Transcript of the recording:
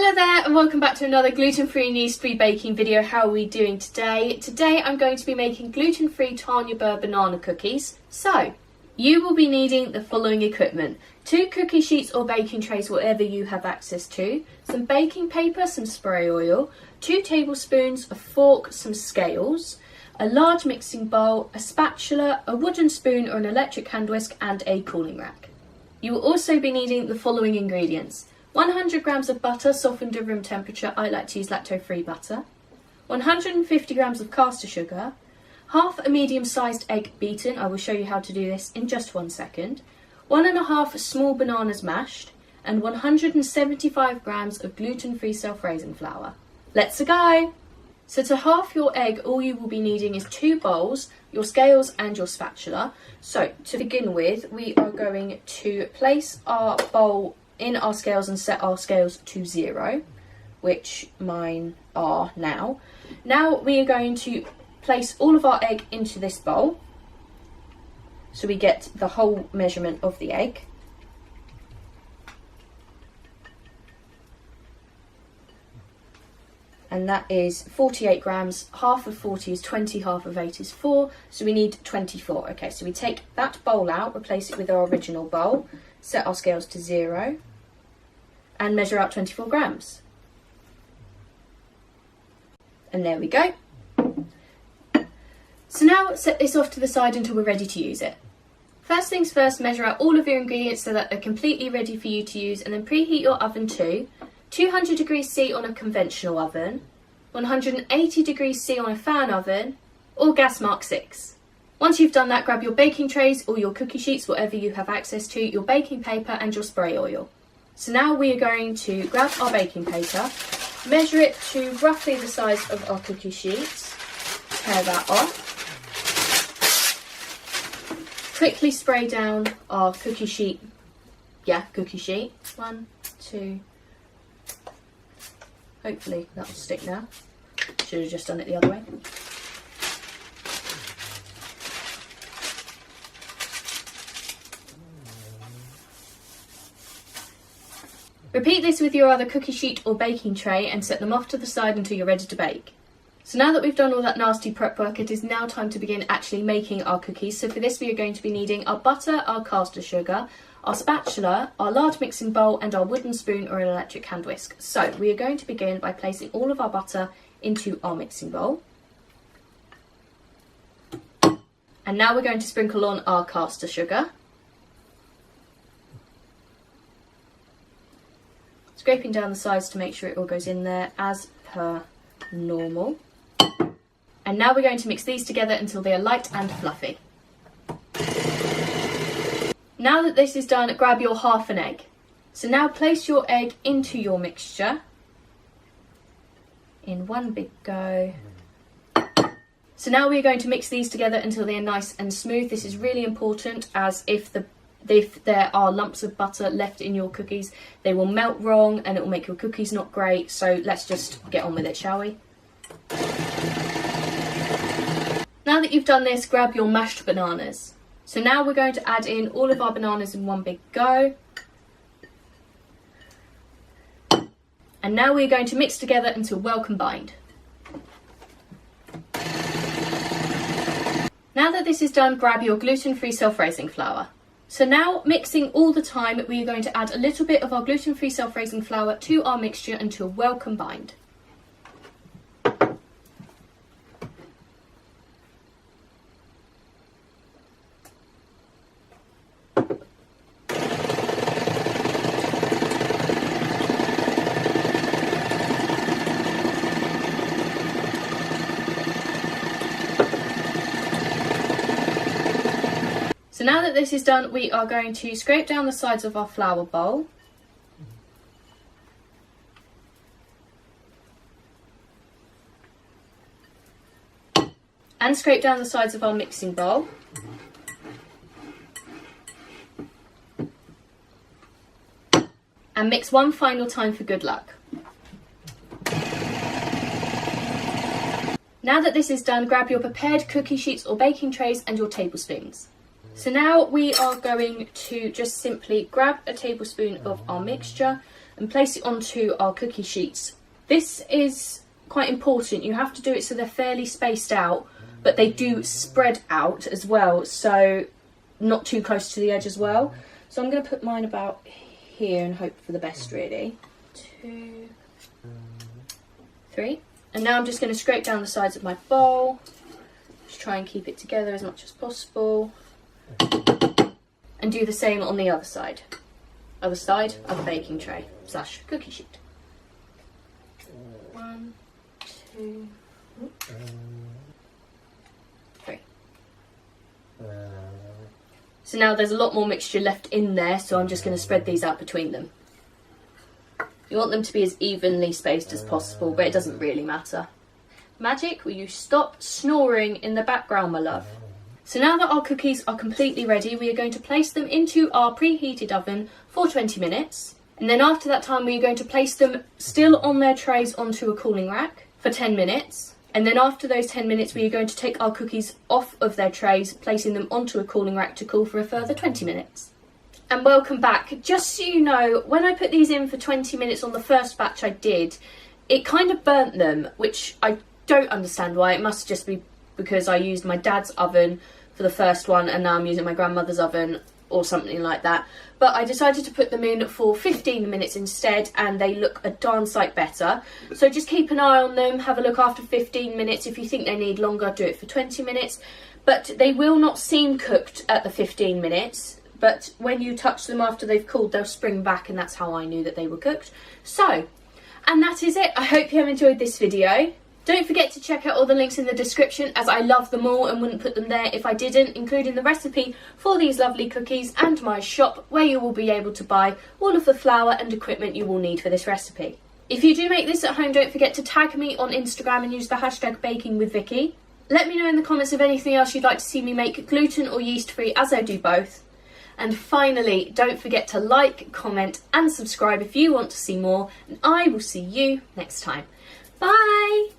Hello there and welcome back to another gluten-free and yeast-free baking video. How are we doing today? Today I'm going to be making gluten-free Tanya Burr Banana Cookies. So, you will be needing the following equipment. 2 cookie sheets or baking trays, whatever you have access to. Some baking paper, some spray oil, 2 tablespoons, a fork, some scales, a large mixing bowl, a spatula, a wooden spoon or an electric hand whisk and a cooling rack. You will also be needing the following ingredients. 100 grams of butter softened to room temperature, I like to use lacto-free butter, 150 grams of caster sugar, half a medium-sized egg beaten, I will show you how to do this in just 1 second, 1.5 small bananas mashed, and 175 grams of gluten-free self-raising flour. Let's go! So to half your egg, all you will be needing is 2 bowls, your scales and your spatula. So to begin with, we are going to place our bowl in our scales and set our scales to 0, which mine are now. Now we are going to place all of our egg into this bowl, so we get the whole measurement of the egg. And that is 48 grams, half of 40 is 20, half of 8 is 4, so we need 24. Okay, so we take that bowl out, replace it with our original bowl, set our scales to 0, and measure out 24 grams. And there we go. So now set this off to the side until we're ready to use it. First things first, measure out all of your ingredients so that they're completely ready for you to use, and then preheat your oven to 200 degrees C on a conventional oven, 180 degrees C on a fan oven, or gas mark 6. Once you've done that, grab your baking trays or your cookie sheets, whatever you have access to, your baking paper and your spray oil. So now we are going to grab our baking paper, measure it to roughly the size of our cookie sheets, tear that off, quickly spray down our cookie sheet, cookie sheet, 1, 2, hopefully that'll stick now, should have just done it the other way. Repeat this with your other cookie sheet or baking tray and set them off to the side until you're ready to bake. So now that we've done all that nasty prep work, it is now time to begin actually making our cookies. So for this we are going to be needing our butter, our caster sugar, our spatula, our large mixing bowl and our wooden spoon or an electric hand whisk. So we are going to begin by placing all of our butter into our mixing bowl. And now we're going to sprinkle on our caster sugar. Scraping down the sides to make sure it all goes in there as per normal. And now we're going to mix these together until they are light and fluffy. Now that this is done, grab your half an egg. So now place your egg into your mixture in one big go. So now we're going to mix these together until they are nice and smooth. This is really important, as if there are lumps of butter left in your cookies, they will melt wrong and it will make your cookies not great. So let's just get on with it, shall we? Now that you've done this, grab your mashed bananas. So now we're going to add in all of our bananas in one big go. And now we're going to mix together until well combined. Now that this is done, grab your gluten-free self-raising flour. So now, mixing all the time, we are going to add a little bit of our gluten-free self-raising flour to our mixture until well combined. So now that this is done, we are going to scrape down the sides of our flour bowl. And scrape down the sides of our mixing bowl. And mix one final time for good luck. Now that this is done, grab your prepared cookie sheets or baking trays and your tablespoons. So now we are going to just simply grab a tablespoon of our mixture and place it onto our cookie sheets. This is quite important. You have to do it so they're fairly spaced out, but they do spread out as well, so not too close to the edge as well. So I'm going to put mine about here and hope for the best, really. 2, 3. And now I'm just going to scrape down the sides of my bowl. Just try and keep it together as much as possible. And do the same on the other side. Other side of the baking tray / cookie sheet. 1, 2, 3. So now there's a lot more mixture left in there, so I'm just going to spread these out between them. You want them to be as evenly spaced as possible, but it doesn't really matter. Magic, will you stop snoring in the background, my love? So now that our cookies are completely ready, we are going to place them into our preheated oven for 20 minutes. And then after that time, we are going to place them still on their trays onto a cooling rack for 10 minutes. And then after those 10 minutes, we are going to take our cookies off of their trays, placing them onto a cooling rack to cool for a further 20 minutes. And welcome back. Just so you know, when I put these in for 20 minutes on the first batch I did, it kind of burnt them, which I don't understand why. It must just be because I used my dad's oven for the first one and now I'm using my grandmother's oven or something like that. But I decided to put them in for 15 minutes instead, and they look a darn sight better. So just keep an eye on them, have a look after 15 minutes. If you think they need longer, do it for 20 minutes. But they will not seem cooked at the 15 minutes. But when you touch them after they've cooled, they'll spring back, and that's how I knew that they were cooked. So, and that is it. I hope you have enjoyed this video. Don't forget to check out all the links in the description, as I love them all and wouldn't put them there if I didn't, including the recipe for these lovely cookies and my shop, where you will be able to buy all of the flour and equipment you will need for this recipe. If you do make this at home, don't forget to tag me on Instagram and use the hashtag bakingwithvickiie. Let me know in the comments of anything else you'd like to see me make, gluten or yeast free, as I do both. And finally, don't forget to like, comment and subscribe if you want to see more, and I will see you next time. Bye!